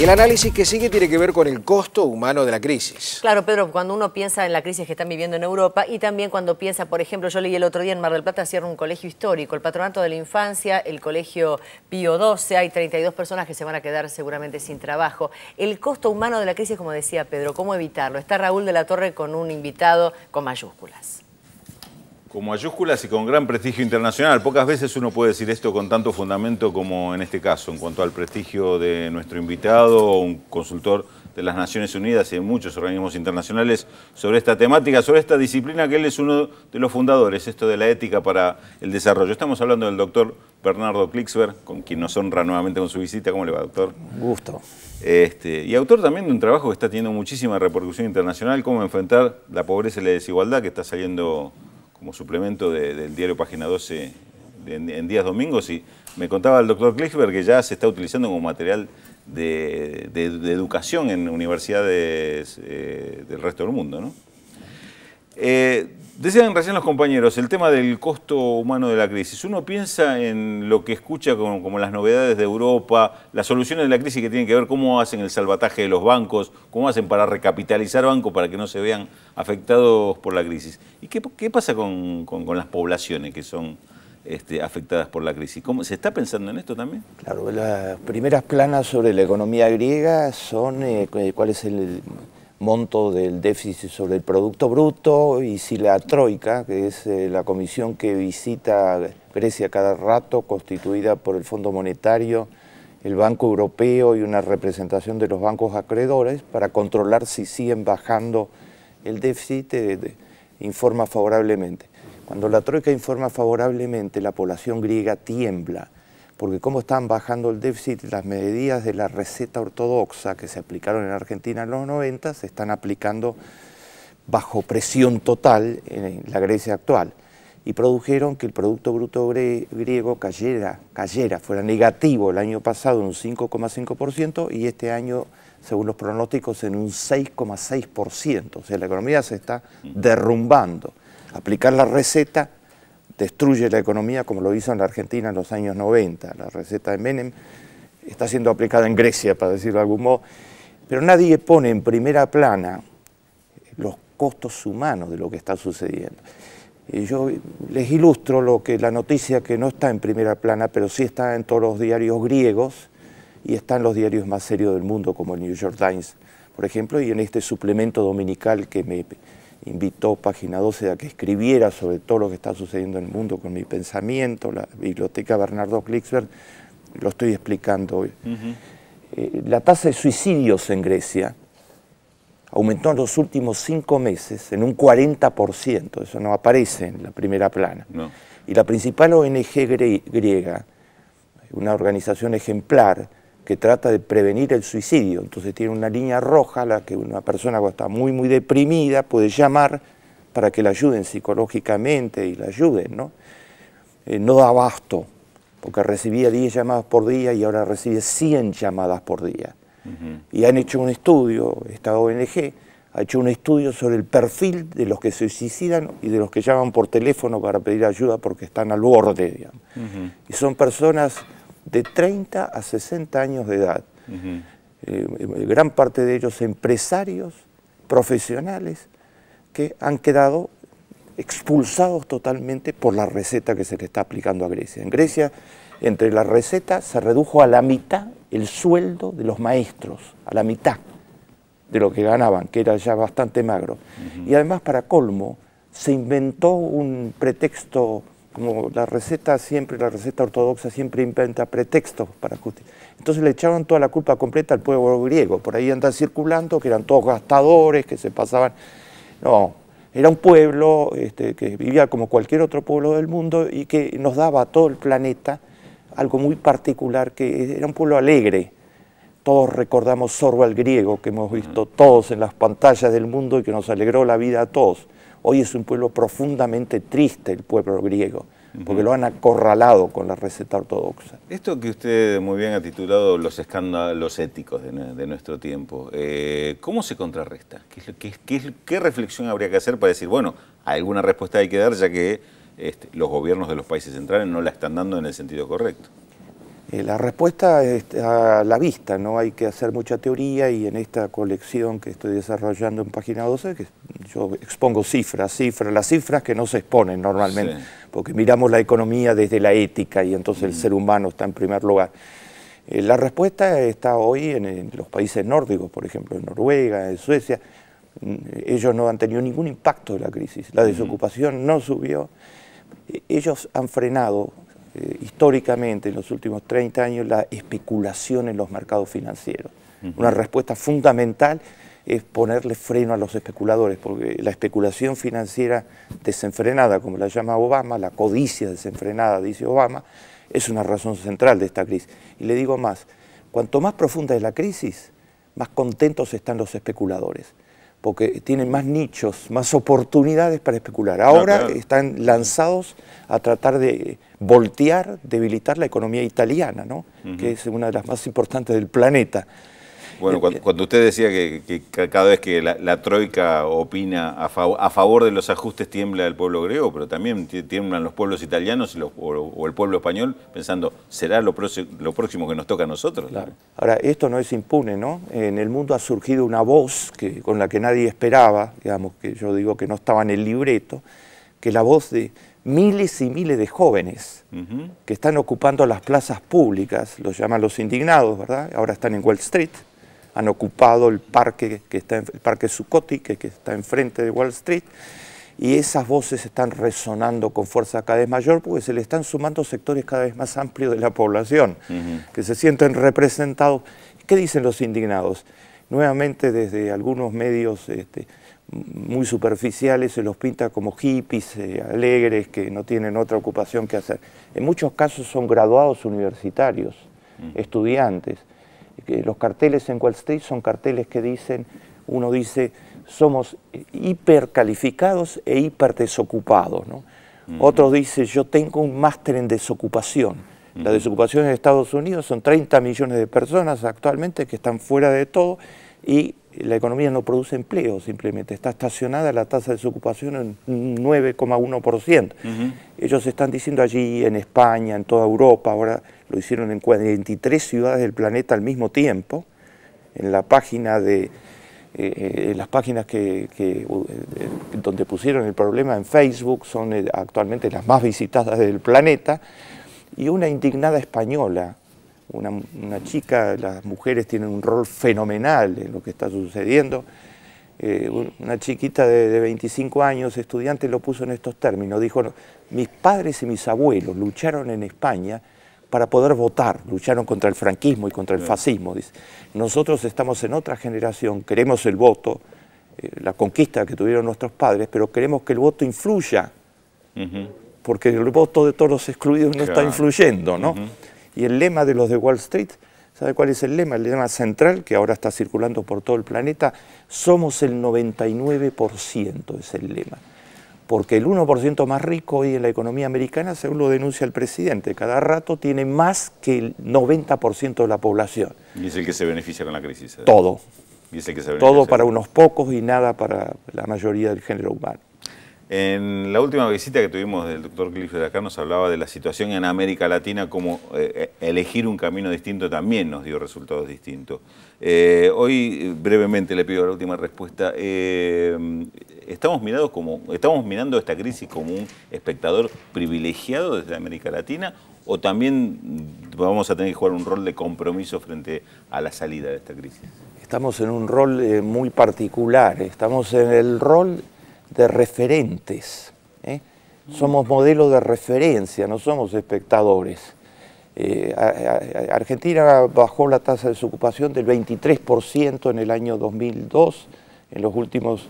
Y el análisis que sigue tiene que ver con el costo humano de la crisis. Claro, Pedro, cuando uno piensa en la crisis que están viviendo en Europa y también cuando piensa, por ejemplo, yo leí el otro día en Mar del Plata cierra un colegio histórico, el Patronato de la Infancia, el Colegio Pío XII, hay 32 personas que se van a quedar seguramente sin trabajo. El costo humano de la crisis, como decía Pedro, ¿cómo evitarlo? Está Raúl de la Torre con un invitado con mayúsculas. Con mayúsculas y con gran prestigio internacional. Pocas veces uno puede decir esto con tanto fundamento como en este caso, en cuanto al prestigio de nuestro invitado, un consultor de las Naciones Unidas y de muchos organismos internacionales sobre esta temática, sobre esta disciplina que él es uno de los fundadores, esto de la ética para el desarrollo. Estamos hablando del doctor Bernardo Klicksberg, con quien nos honra nuevamente con su visita. ¿Cómo le va, doctor? Gusto. Y autor también de un trabajo que está teniendo muchísima repercusión internacional, cómo enfrentar la pobreza y la desigualdad, que está saliendo como suplemento del diario Página 12 en días domingos, y me contaba el doctor Klicksberg que ya se está utilizando como material de educación en universidades del resto del mundo, ¿no? Decían recién los compañeros, el tema del costo humano de la crisis. Uno piensa en lo que escucha como las novedades de Europa, las soluciones de la crisis que tienen que ver cómo hacen el salvataje de los bancos, cómo hacen para recapitalizar bancos para que no se vean afectados por la crisis. ¿Y qué pasa con las poblaciones que son afectadas por la crisis? ¿Se está pensando en esto también? Claro, las primeras planas sobre la economía griega son cuál es el monto del déficit sobre el Producto Bruto, y si la Troika, que es la comisión que visita Grecia cada rato, constituida por el Fondo Monetario, el Banco Europeo y una representación de los bancos acreedores, para controlar si siguen bajando el déficit, informa favorablemente. Cuando la Troika informa favorablemente, la población griega tiembla, porque como están bajando el déficit, las medidas de la receta ortodoxa que se aplicaron en Argentina en los 90 se están aplicando bajo presión total en la Grecia actual, y produjeron que el Producto Bruto griego cayera, fuera negativo el año pasado en un 5,5% y este año, según los pronósticos, en un 6,6%. O sea, la economía se está derrumbando. Aplicar la receta destruye la economía, como lo hizo en la Argentina en los años 90. La receta de Menem está siendo aplicada en Grecia, para decirlo de algún modo, pero nadie pone en primera plana los costos humanos de lo que está sucediendo. Y yo les ilustro la noticia que no está en primera plana, pero sí está en todos los diarios griegos y está en los diarios más serios del mundo, como el New York Times, por ejemplo, y en este suplemento dominical que me invitó Página 12 a que escribiera sobre todo lo que está sucediendo en el mundo con mi pensamiento, la biblioteca Bernardo Klicksberg, lo estoy explicando hoy. La tasa de suicidios en Grecia aumentó en los últimos 5 meses en un 40%, eso no aparece en la primera plana. No. Y la principal ONG griega, una organización ejemplar, que trata de prevenir el suicidio, entonces tiene una línea roja a la que una persona que está muy deprimida puede llamar para que la ayuden psicológicamente y la ayuden, ¿no? No da abasto, porque recibía 10 llamadas por día y ahora recibe 100 llamadas por día. Y han hecho un estudio, esta ONG ha hecho un estudio sobre el perfil de los que se suicidan y de los que llaman por teléfono para pedir ayuda porque están al borde, digamos. Y son personas de 30 a 60 años de edad. Gran parte de ellos empresarios, profesionales, que han quedado expulsados totalmente por la receta que se le está aplicando a Grecia. En Grecia, entre la receta, se redujo a la mitad el sueldo de los maestros, a la mitad de lo que ganaban, que era ya bastante magro. Y además, para colmo, se inventó un pretexto. Como la receta ortodoxa siempre inventa pretextos para justificar. Entonces le echaron toda la culpa completa al pueblo griego. Por ahí andan circulando que eran todos gastadores, que se pasaban. No, era un pueblo que vivía como cualquier otro pueblo del mundo y que nos daba a todo el planeta algo muy particular, que era un pueblo alegre. Todos recordamos Zorba el griego, que hemos visto todos en las pantallas del mundo y que nos alegró la vida a todos. Hoy es un pueblo profundamente triste, el pueblo griego, porque lo han acorralado con la receta ortodoxa. Esto que usted muy bien ha titulado los escándalos éticos de nuestro tiempo, ¿cómo se contrarresta? ¿Qué reflexión habría que hacer para decir, bueno, alguna respuesta hay que dar, ya que los gobiernos de los países centrales no la están dando en el sentido correcto? La respuesta está a la vista, no hay que hacer mucha teoría, y en esta colección que estoy desarrollando en Página 12, que yo expongo las cifras que no se exponen normalmente, sí, porque miramos la economía desde la ética y entonces el ser humano está en primer lugar. La respuesta está hoy en los países nórdicos, por ejemplo en Noruega, en Suecia. Ellos no han tenido ningún impacto de la crisis, la desocupación no subió, ellos han frenado históricamente en los últimos 30 años la especulación en los mercados financieros. Una respuesta fundamental es ponerle freno a los especuladores, porque la especulación financiera desenfrenada, como la llama Obama, la codicia desenfrenada, dice Obama, es una razón central de esta crisis. Y le digo más, cuanto más profunda es la crisis, más contentos están los especuladores, porque tienen más nichos, más oportunidades para especular. Ahora están lanzados a tratar de voltear, debilitar la economía italiana, ¿no? Que es una de las más importantes del planeta. Bueno, cuando usted decía que cada vez que la Troika opina a favor de los ajustes tiembla el pueblo griego, pero también tiemblan los pueblos italianos o el pueblo español pensando, ¿será lo próximo que nos toca a nosotros? Claro. Ahora, esto no es impune, ¿no? En el mundo ha surgido una voz con la que nadie esperaba, digamos, que yo digo que no estaba en el libreto, que es la voz de miles y miles de jóvenes que están ocupando las plazas públicas, los llaman los indignados, ¿verdad? Ahora están en Wall Street. Han ocupado el parque el parque Zuccotti, que está enfrente de Wall Street, y esas voces están resonando con fuerza cada vez mayor porque se le están sumando sectores cada vez más amplios de la población, que se sienten representados. ¿Qué dicen los indignados? Nuevamente desde algunos medios muy superficiales se los pinta como hippies, alegres, que no tienen otra ocupación que hacer. En muchos casos son graduados universitarios, estudiantes. Los carteles en Wall Street son carteles que dicen, uno dice, somos hipercalificados e hiperdesocupados, ¿no? Otro dice, yo tengo un máster en desocupación. La desocupación en Estados Unidos son 30 millones de personas actualmente que están fuera de todo y la economía no produce empleo, simplemente está estacionada la tasa de desocupación en 9,1%. Ellos están diciendo allí en España, en toda Europa, ahora lo hicieron en 43 ciudades del planeta al mismo tiempo, en la página en las páginas donde pusieron el problema en Facebook, son actualmente las más visitadas del planeta, y una indignada española, una chica, las mujeres tienen un rol fenomenal en lo que está sucediendo, una chiquita de 25 años, estudiante, lo puso en estos términos, dijo, mis padres y mis abuelos lucharon en España para poder votar, lucharon contra el franquismo y contra el fascismo, dice. Nosotros estamos en otra generación, queremos el voto, la conquista que tuvieron nuestros padres, pero queremos que el voto influya, porque el voto de todos los excluidos no está influyendo, ¿no? Y el lema de los de Wall Street, ¿sabe cuál es el lema? El lema central, que ahora está circulando por todo el planeta, somos el 99%, es el lema. Porque el 1% más rico hoy en la economía americana, según lo denuncia el presidente, cada rato tiene más que el 90% de la población. Y es el que se beneficia con la crisis. Todo. Y es el que se beneficia. Todo para unos pocos y nada para la mayoría del género humano. En la última visita que tuvimos del doctor Clifford acá nos hablaba de la situación en América Latina, como elegir un camino distinto también nos dio resultados distintos. Hoy brevemente le pido la última respuesta. ¿Estamos mirando esta crisis como un espectador privilegiado desde América Latina o también vamos a tener que jugar un rol de compromiso frente a la salida de esta crisis? Estamos en un rol muy particular, estamos en el rol de referentes, somos modelo de referencia, no somos espectadores. Argentina bajó la tasa de desocupación del 23% en el año 2002, en los últimos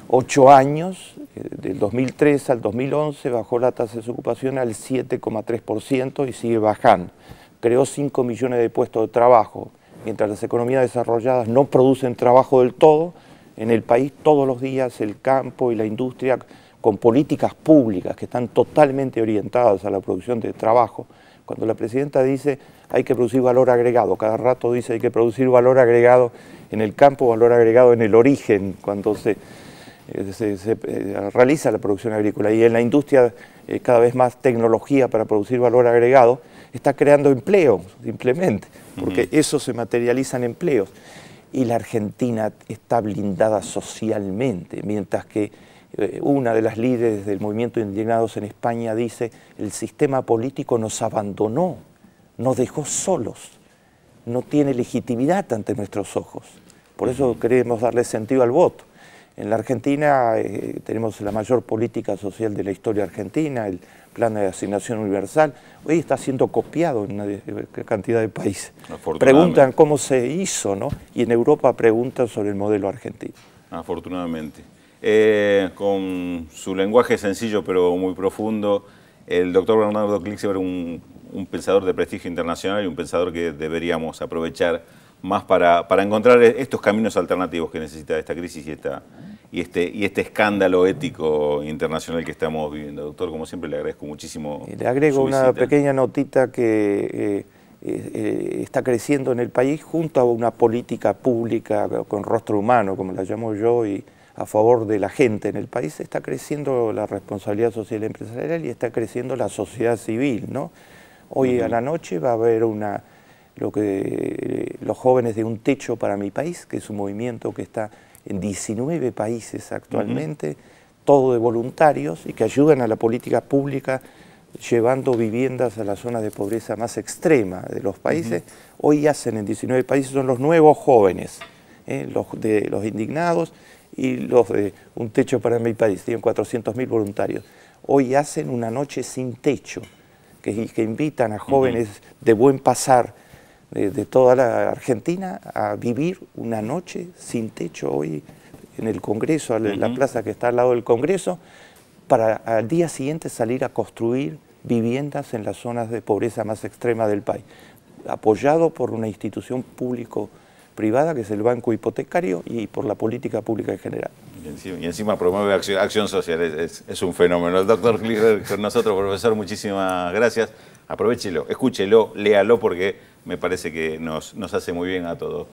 8 años, del 2003 al 2011 bajó la tasa de desocupación al 7,3% y sigue bajando. Creó 5 millones de puestos de trabajo, mientras las economías desarrolladas no producen trabajo del todo. En el país todos los días el campo y la industria con políticas públicas que están totalmente orientadas a la producción de trabajo. Cuando la presidenta dice hay que producir valor agregado, cada rato dice hay que producir valor agregado en el campo, valor agregado en el origen, cuando se realiza la producción agrícola. Y en la industria cada vez más tecnología para producir valor agregado, está creando empleo, simplemente, porque eso se materializa en empleos. Y la Argentina está blindada socialmente, mientras que una de las líderes del movimiento Indignados en España dice: el sistema político nos abandonó, nos dejó solos, no tiene legitimidad ante nuestros ojos. Por eso queremos darle sentido al voto. En la Argentina tenemos la mayor política social de la historia argentina, el plan de asignación universal. Hoy está siendo copiado en una cantidad de países. Preguntan cómo se hizo, ¿no? Y en Europa preguntan sobre el modelo argentino. Afortunadamente. Con su lenguaje sencillo pero muy profundo, el doctor Bernardo Klingselber, un pensador de prestigio internacional y un pensador que deberíamos aprovechar más para encontrar estos caminos alternativos que necesita esta crisis y este escándalo ético internacional que estamos viviendo. Doctor, como siempre, le agradezco muchísimo. Y le agrego una pequeña notita que está creciendo en el país junto a una política pública con rostro humano, como la llamo yo, y a favor de la gente en el país. Está creciendo la responsabilidad social empresarial y está creciendo la sociedad civil, ¿no? Hoy a la noche va a haber los jóvenes de Un Techo para Mi País, que es un movimiento que está en 19 países actualmente, todo de voluntarios y que ayudan a la política pública llevando viviendas a las zonas de pobreza más extrema de los países. Hoy hacen en 19 países, son los nuevos jóvenes, los indignados y los de Un Techo para Mi País, tienen 400.000 voluntarios. Hoy hacen una noche sin techo, que invitan a jóvenes de buen pasar de toda la Argentina a vivir una noche sin techo hoy en el Congreso, en la plaza que está al lado del Congreso, para al día siguiente salir a construir viviendas en las zonas de pobreza más extrema del país, apoyado por una institución público-privada que es el Banco Hipotecario y por la política pública en general. Y encima promueve acción social, es un fenómeno. El doctor Klingselber con nosotros, profesor, muchísimas gracias. Aprovéchelo, escúchelo, léalo porque me parece que nos hace muy bien a todos.